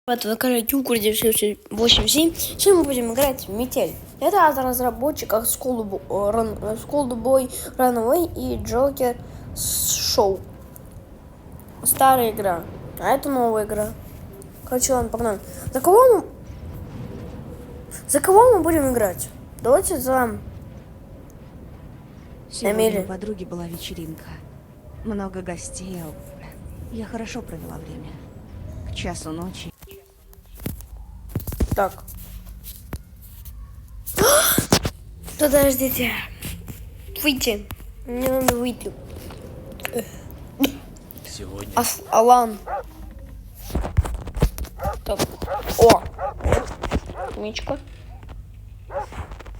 Это на канале Юкур 987. Сегодня мы будем играть в Метель. Это от разработчиков Schoolboy Runaway и Joker Show. Старая игра, а это новая игра. Короче, ладно, погнали. За кого мы будем играть? Давайте за Сегодня у подруги была вечеринка. Много гостей. Я хорошо провела время. К часу ночи. Так. Подождите. Выйти. Мне надо выйти. Сегодня. Алан. Так. О! Мечка.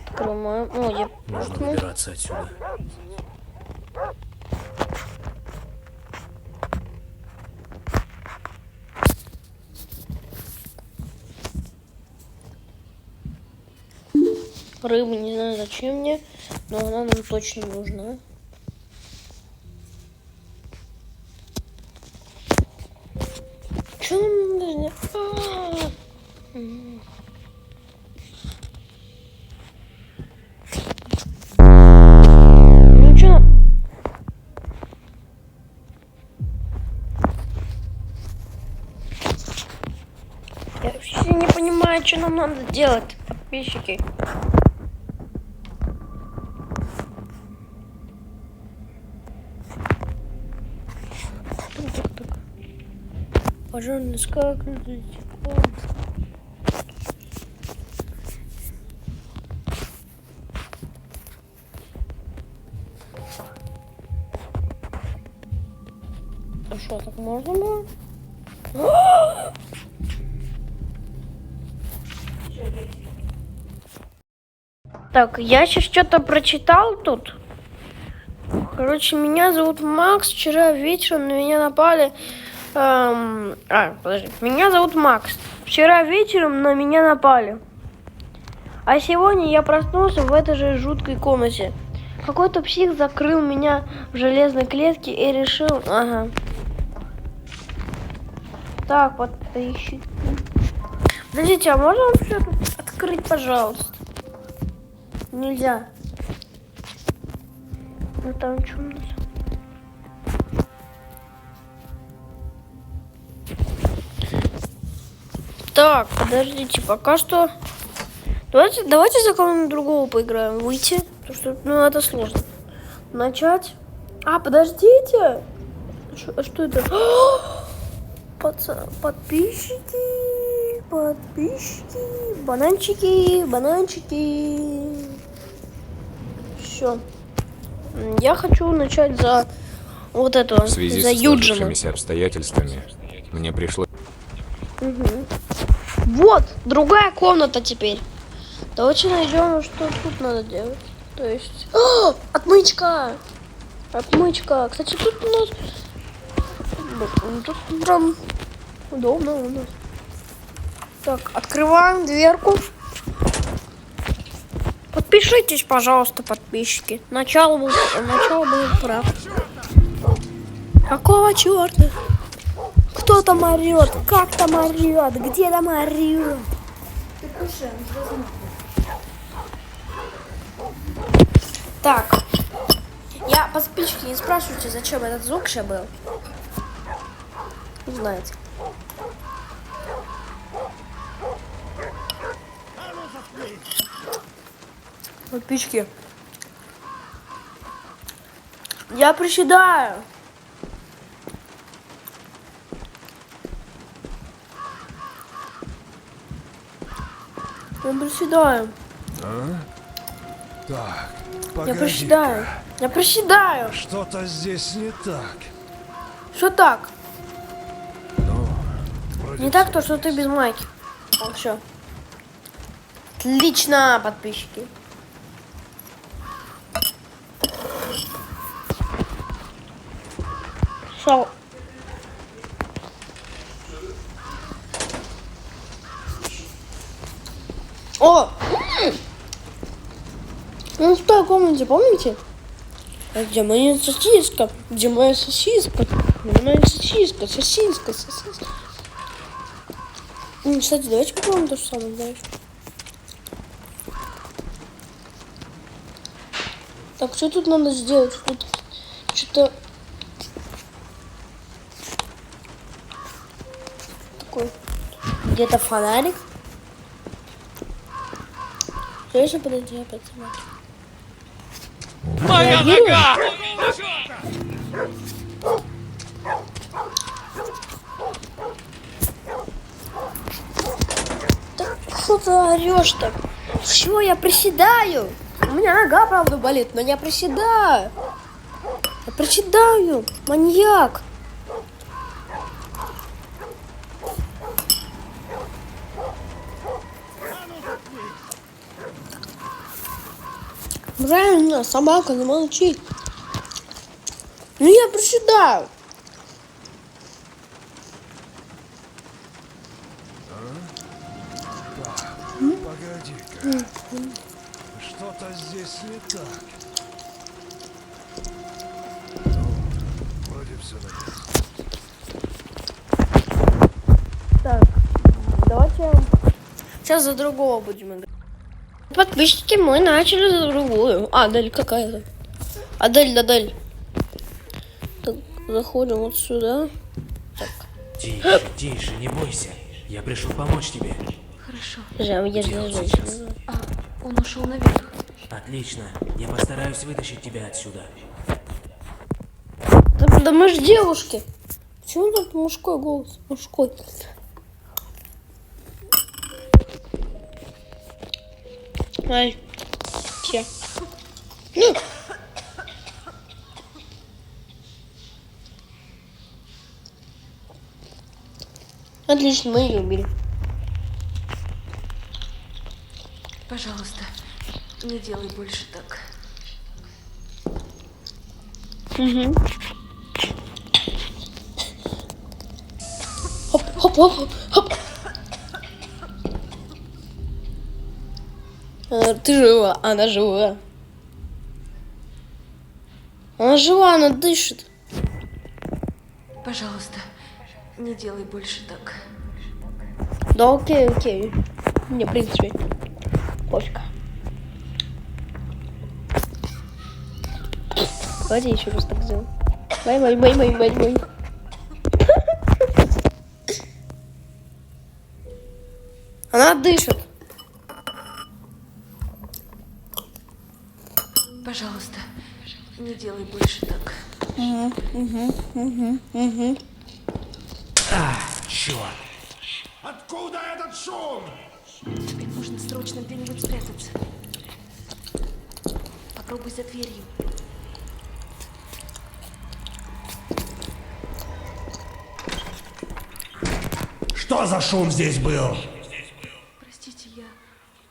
Открываем. О, я Нужно выбираться отсюда. Рыба, не знаю зачем мне, но она нам точно нужна. Что нам нужно? Ну что? Я вообще не понимаю, что нам надо делать, подписчики. Пожарный скак на телефон. А что, так можно было? Так, я сейчас что-то прочитал тут. Короче, меня зовут Макс. Вчера вечером на меня напали. Подожди. Меня зовут Макс. Вчера вечером на меня напали. А сегодня я проснулся в этой же жуткой комнате. Какой-то псих закрыл меня в железной клетке и решил... Ага. Так, подписчики. Подождите, а можно вообще открыть, пожалуйста? Нельзя. Ну там что у нас? Так, подождите, пока что... Давайте за кого-нибудь другого поиграем. Выйти. Потому что, это сложно. Начать. Подождите. Что это? Подписчики. Бананчики. Все. Я хочу начать за вот этого. В связи за с Юджина. сложившимися обстоятельствами мне пришлось... Угу. Вот, другая комната теперь. Давайте найдем, что тут надо делать. То есть... Отмычка! Кстати, тут у нас... Тут прям удобно у нас. Так, открываем дверку. Подпишитесь, пожалуйста, подписчики. Начало будет прав. Какого черта? Кто там орет? Как там орет? Где там орет? Так. Я, подписчики, не спрашивайте, зачем этот звук сейчас был. Не знаете. Подписчики. Я приседаю. Так, Я приседаю. Что-то здесь не так. Что так? Вроде Не так то, что ты без майки. Все. Отлично, подписчики. Шо? О! Ну, в той комнате, помните? Где моя сосиска? Где моя сосиска? Где моя сосиска? Сосиска. Кстати, давайте попробуем то же самое, знаешь. Так, что тут надо сделать? Тут что-то такое. Где-то фонарик. Слышишь, подойди, опять сюда. Моя нога! Что ты орешь-то? Все, я приседаю. У меня нога, правда, болит, но я приседаю. Я приседаю, маньяк. Правильно, собака, не молчи. Ну я приседаю. Погоди-ка. Что-то здесь не так. Ну, вроде все на месте. Так, давайте сейчас за другого будем играть. Подписчики, мы начали за другую. Адель какая-то. Адель. Так, заходим вот сюда. Так. Тише, тише, не бойся. Я пришел помочь тебе. Хорошо. Я Где он же сейчас? А, он ушел наверх. Отлично. Я постараюсь вытащить тебя отсюда. Да мы же девушки. Почему тут мужской голос? Мужской. Ай. Че? Ну. Отлично, мы ее убили. Пожалуйста, не делай больше так. Угу. Хоп. Ты жива, она жива. Она жива, она дышит. Пожалуйста, не делай больше так. Да окей. Мне, в принципе, пофиг. Давайте еще раз так сделаем. Бай. Она дышит. Пожалуйста, не делай больше так. Черт! Откуда этот шум? Тебе нужно срочно где-нибудь спрятаться. Попробуй за дверью. Что за шум здесь был? Простите,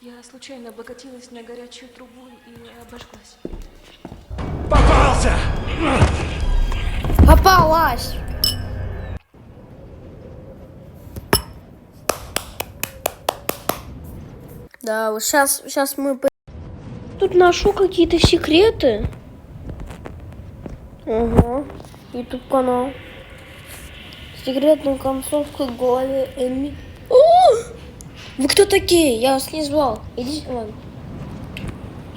я случайно облокотилась на горячую трубу и обожглась. Попался! Попалась. Да, вот сейчас мы... Тут ношу какие-то секреты. Ага. YouTube канал. Секретная концовка головы Эми. О! Вы кто такие? Я вас не звал. Идите вон.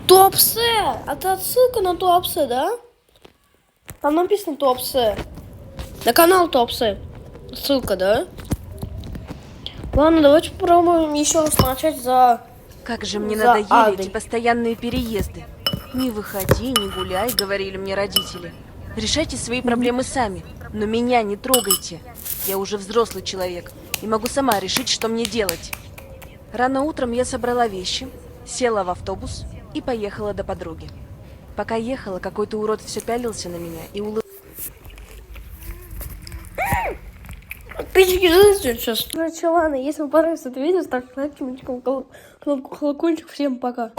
Туапсе! Это отсылка на Туапсе, да? Там написано Туапсе. На канал Туапсе. Ссылка, да? Ладно, давайте попробуем еще раз начать за... Как же мне За надоели Адой. эти постоянные переезды. Не выходи, не гуляй, говорили мне родители. Решайте свои проблемы сами, но меня не трогайте. Я уже взрослый человек и могу сама решить, что мне делать. Рано утром я собрала вещи, села в автобус и поехала до подруги. Пока ехала, какой-то урод все пялился на меня и улыбался. Подписчики, знаете, сейчас. Короче, ладно, если вам понравилось это видео, ставьте лайк, кнопку колокольчик. Всем пока.